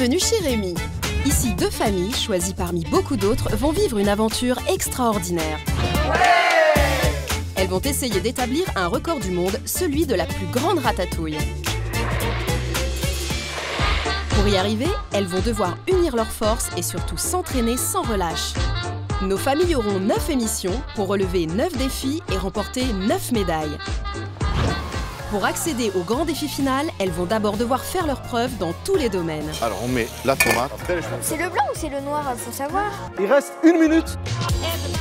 Bienvenue chez Rémi. Ici, deux familles, choisies parmi beaucoup d'autres, vont vivre une aventure extraordinaire. Elles vont essayer d'établir un record du monde, celui de la plus grande ratatouille. Pour y arriver, elles vont devoir unir leurs forces et surtout s'entraîner sans relâche. Nos familles auront 9 émissions pour relever 9 défis et remporter 9 médailles. Pour accéder au grand défi final, elles vont d'abord devoir faire leurs preuves dans tous les domaines. Alors on met la tomate. C'est le blanc ou c'est le noir? Faut savoir. Il reste 1 minute.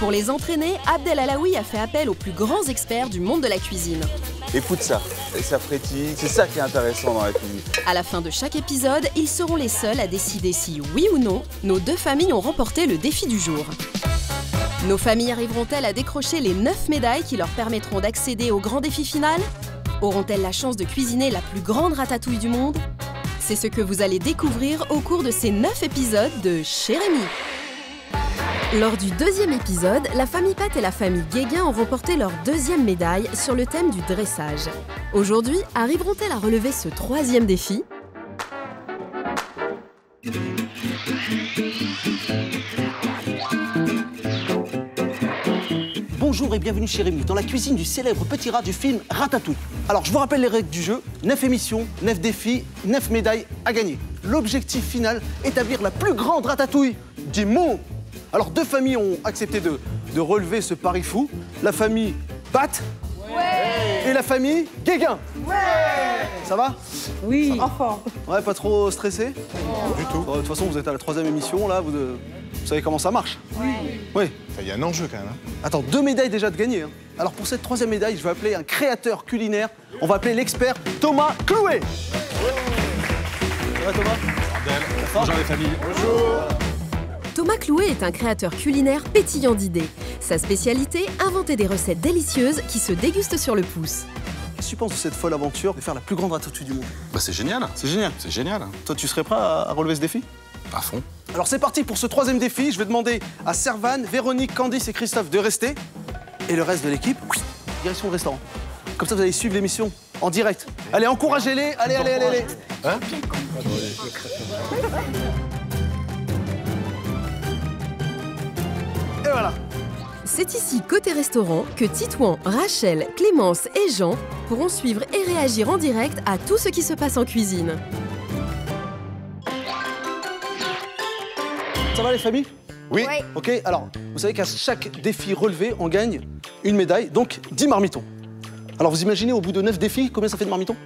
Pour les entraîner, Abdel Alaoui a fait appel aux plus grands experts du monde de la cuisine. Écoute ça, et ça frétille, c'est ça qui est intéressant dans la cuisine. À la fin de chaque épisode, ils seront les seuls à décider si, oui ou non, nos deux familles ont remporté le défi du jour. Nos familles arriveront-elles à décrocher les 9 médailles qui leur permettront d'accéder au grand défi final? Auront-elles la chance de cuisiner la plus grande ratatouille du monde? C'est ce que vous allez découvrir au cours de ces 9 épisodes de Chez Rémi. Lors du deuxième épisode, la famille Pat et la famille Guéguin ont remporté leur deuxième médaille sur le thème du dressage. Aujourd'hui, arriveront-elles à relever ce troisième défi? Bonjour et bienvenue chez Rémi, dans la cuisine du célèbre petit rat du film Ratatouille. Alors, je vous rappelle les règles du jeu, 9 émissions, 9 défis, 9 médailles à gagner. L'objectif final, établir la plus grande ratatouille du monde. Alors, deux familles ont accepté de relever ce pari fou. La famille Pat et la famille Guéguin. Ça va? Oui. Enfin. Ouais, pas trop stressé? Du tout. De toute façon, vous êtes à la troisième émission, là, vous savez comment ça marche? Oui. Il y a un enjeu quand même. Attends, 2 médailles déjà de gagner. Alors pour cette troisième médaille, je vais appeler un créateur culinaire. On va appeler l'expert Thomas Clouet. Ça va Thomas? Bonjour les familles. Bonjour. Thomas Clouet est un créateur culinaire pétillant d'idées. Sa spécialité, inventer des recettes délicieuses qui se dégustent sur le pouce. Qu'est-ce que tu penses de cette folle aventure de faire la plus grande ratatouille du monde? Bah c'est génial. C'est génial. C'est génial. Toi, tu serais prêt à relever ce défi? À fond. Alors c'est parti pour ce troisième défi. Je vais demander à Servane, Véronique, Candice et Christophe de rester. Et le reste de l'équipe, direction le restaurant. Comme ça, vous allez suivre l'émission en direct. Allez, encouragez-les. Allez. Hein? Et voilà. C'est ici, côté restaurant, que Titouan, Rachel, Clémence et Jean pourront suivre et réagir en direct à tout ce qui se passe en cuisine. Ça va les familles? Oui. Ouais. Ok, alors, vous savez qu'à chaque défi relevé, on gagne une médaille, donc 10 marmitons. Alors vous imaginez, au bout de 9 défis, combien ça fait de marmitons?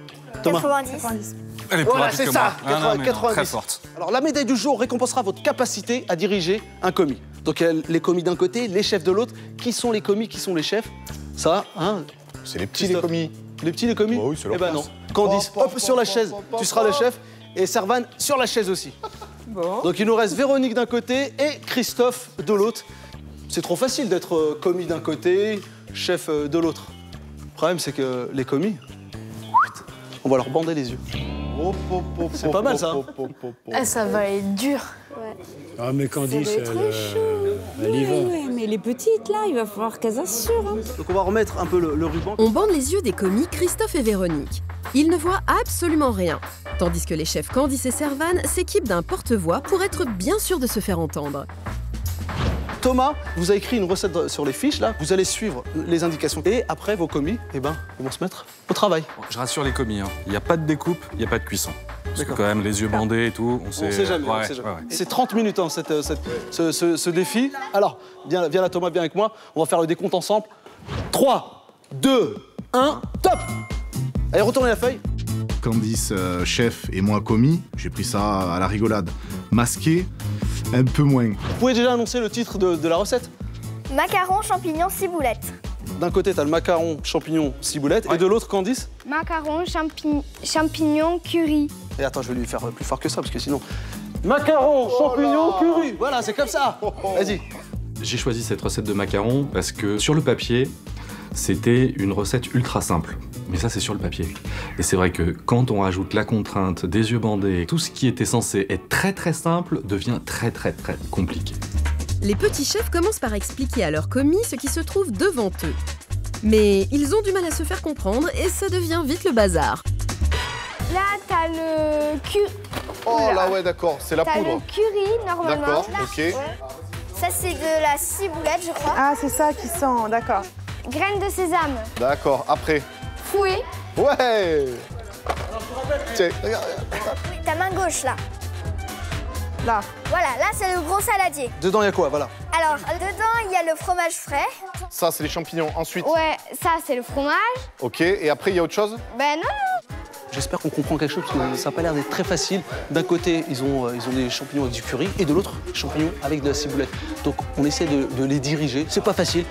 Thomas? 90. Elle est plus Voilà, rapide c'est que ça, moi. 80, non, 90. très forte. Alors la médaille du jour récompensera votre capacité à diriger un commis. Donc il y a les commis d'un côté, les chefs de l'autre. Qui sont les commis, qui sont les chefs? Ça, hein? C'est les petits les Christophe. commis. Les petits, les commis? Bah oui, c'est leur Eh ben place. non. Candice, hop, sur la chaise, tu seras le chef. Et Servane, sur la chaise aussi. Bon. Donc il nous reste Véronique d'un côté et Christophe de l'autre. C'est trop facile d'être commis d'un côté, chef de l'autre. Le problème, c'est que les commis, on va leur bander les yeux. C'est pas mal, ça, hein. Ah, ça va être dur. Ah mais Candice, elle y va. Oui, mais les petites, là, il va falloir qu'elles assurent. Hein. Donc on va remettre un peu le ruban. On bande les yeux des commis Christophe et Véronique. Ils ne voient absolument rien, tandis que les chefs Candice et Servane s'équipent d'un porte-voix pour être bien sûrs de se faire entendre. Thomas vous a écrit une recette sur les fiches, là. Vous allez suivre les indications. Et après, vos commis, eh ben, ils vont se mettre au travail. Je rassure les commis, hein. Il n'y a pas de découpe, il n'y a pas de cuisson. Parce que D'accord. quand même, les yeux bandés et tout, On sait jamais. Ouais, on sait jamais. ouais. C'est 30 minutes, hein, ce défi. Alors, viens là, Thomas, viens avec moi. On va faire le décompte ensemble. 3, 2, 1, top! Allez, retournez la feuille. Candice, chef, et moi, commis. J'ai pris ça à la rigolade. Masqué, un peu moins. Vous pouvez déjà annoncer le titre de la recette? Macarons, champignons, ciboulette. D'un côté, t'as le macaron, champignon, ciboulette. Et de l'autre, Candice? Macarons, champignons, curry. Et attends, je vais lui faire plus fort que ça, parce que sinon... Macaron, champignon, curry. Voilà, c'est comme ça. Vas-y. J'ai choisi cette recette de macarons parce que sur le papier, c'était une recette ultra simple. Mais ça, c'est sur le papier. Et c'est vrai que quand on rajoute la contrainte des yeux bandés, tout ce qui était censé être très très simple devient très très très compliqué. Les petits chefs commencent par expliquer à leurs commis ce qui se trouve devant eux. Mais ils ont du mal à se faire comprendre et ça devient vite le bazar. Là, t'as le Oh là, ouais, d'accord, c'est la T'as le poudre. curry, normalement. D'accord, ok. Ça, c'est de la ciboulette, je crois. Ah, c'est ça qui sent, d'accord. Graines de sésame. D'accord, après. Fouet. Ouais. Tiens, regarde. Oui, ta main gauche, là. Là. Voilà, là, c'est le gros saladier. Dedans, il y a quoi? Voilà. Alors, dedans, il y a le fromage frais. Ça, c'est les champignons. Ensuite, Ouais, ça, c'est le fromage. ok. Et après, il y a autre chose? Ben non. J'espère qu'on comprend quelque chose parce que ça n'a pas l'air d'être très facile. D'un côté, ils ont des champignons avec du curry et de l'autre, champignons avec de la ciboulette. Donc on essaie de les diriger. C'est pas facile.